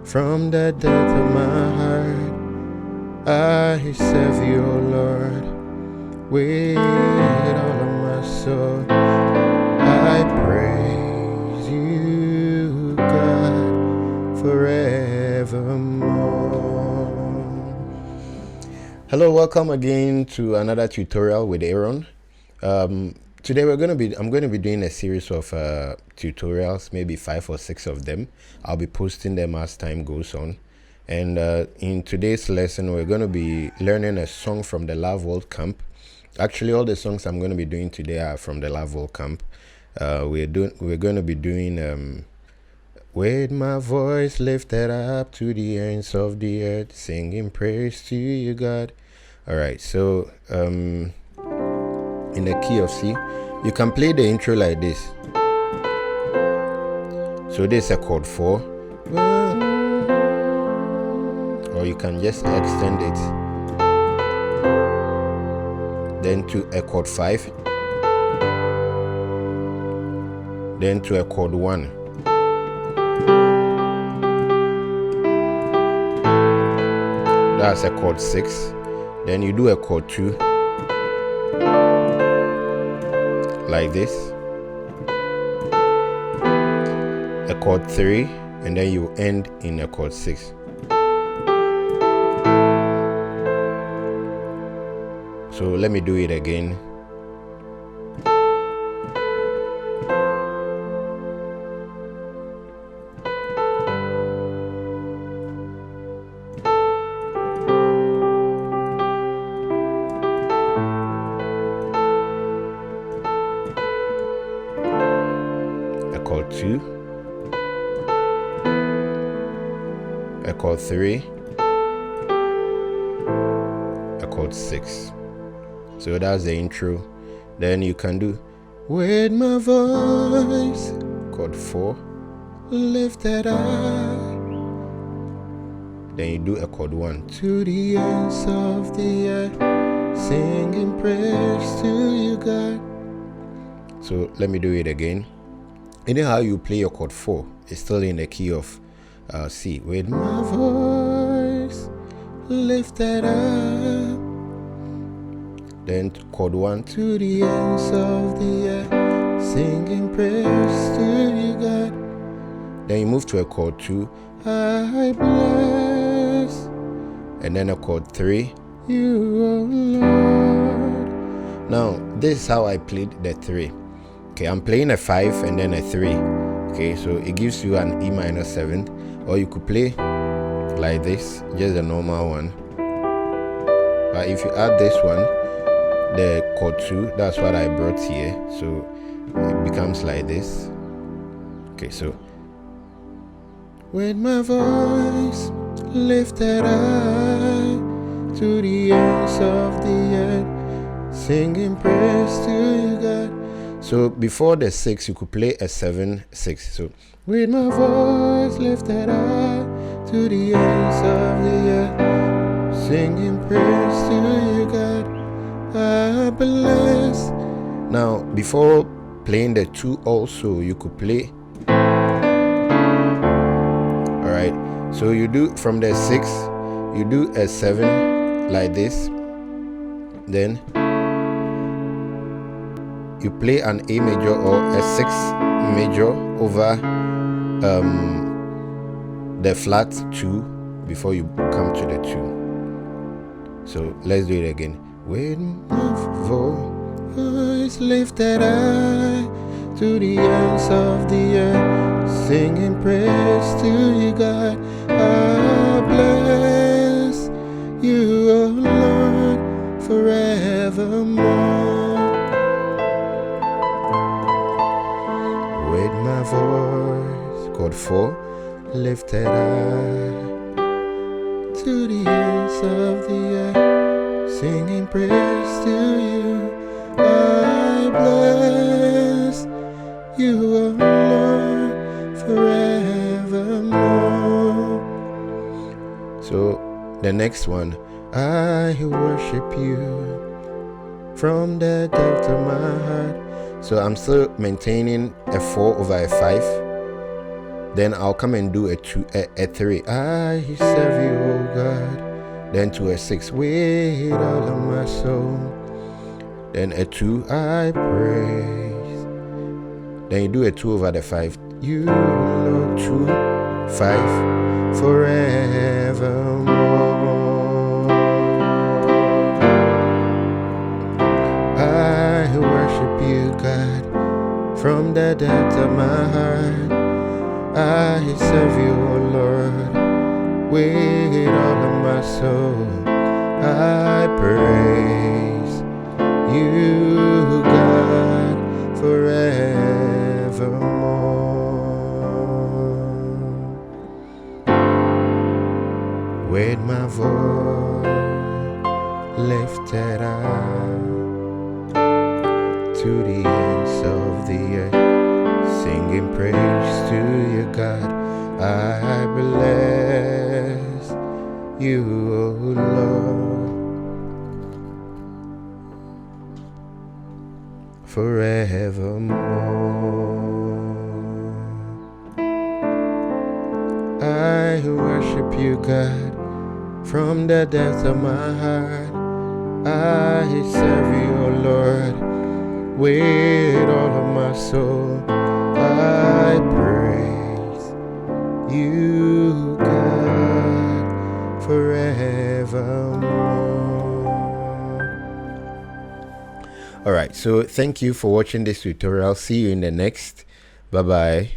From the depth of my heart, I serve you, O Lord, with all of my soul. I praise you, God, forevermore. Hello, welcome again to another tutorial with Aaron. Today I'm going to be doing a series of tutorials, maybe 5 or 6 of them. I'll be posting them as time goes on. And in today's lesson, we're going to be learning a song from the Loveworld camp. Actually, all the songs I'm going to be doing today are from the Loveworld camp. We're going to be doing with my voice lifted up to the ends of the earth, singing praise to you, God. All right, so in the key of C, you can play the intro like this. So this is a chord 4, or you can just extend it, then to a chord 5, then to a chord 1. That's a chord 6. Then you do a chord 2 like this, a chord 3, and then you end in a chord 6. So let me do it again. A chord 2, a chord 3, a chord 6. So that's the intro. Then you can do with my voice, chord 4, lifted up. Then you do a chord 1, to the ends of the earth, singing praise to you, God. So let me do it again. Anyhow you play your chord 4, it's still in the key of C. With my voice lifted up. Then chord 1, to the ends of the earth, singing praise to you, God. Then you move to a chord 2, I bless. And then a chord 3, you, oh Lord. Now, this is how I played the 3. Okay, I'm playing a 5 and then a 3. Okay, so it gives you an E minor 7. Or you could play like this, just a normal one. But if you add this one, the chord 2, that's what I brought here. So it becomes like this. Okay, so with my voice lifted up to the ends of the earth, singing praise to you, God. So before the 6, you could play a 7, 6. So with my voice lifted up to the ends of the earth, singing praise to you, God, I bless. Now before playing the 2 also, you could play. Alright, so you do from the 6, you do a 7 like this, then you play an A major or a 6 major over the flat 2 before you come to the 2. So let's do it again. With my voice lifted high to the ends of the earth, singing praise to you, God, I bless you, oh Lord, forevermore. With my voice, chord 4, lifted high to the ends of the earth, singing praise to you, I bless you, oh Lord, forevermore. So the next one, I worship you from the depth of my heart. So I'm still maintaining a 4 over a 5. Then I'll come and do a 3. I serve you, oh God. Then to a 6, with all of my soul. Then a 2, I praise. Then you do a 2 over the 5. You, Lord, 2, 5, forevermore. I worship you, God, from the depth of my heart. I serve you, O Lord, with all of my soul. I praise you, God, forevermore. With my voice lifted up to the ends of the earth, singing praise to you, God. I bless you, O Lord, forevermore. I worship you, God, from the depths of my heart. I serve you, O Lord, with all of my soul. I praise you, God, forevermore. Alright, so thank you for watching this tutorial. See you in the next. Bye bye.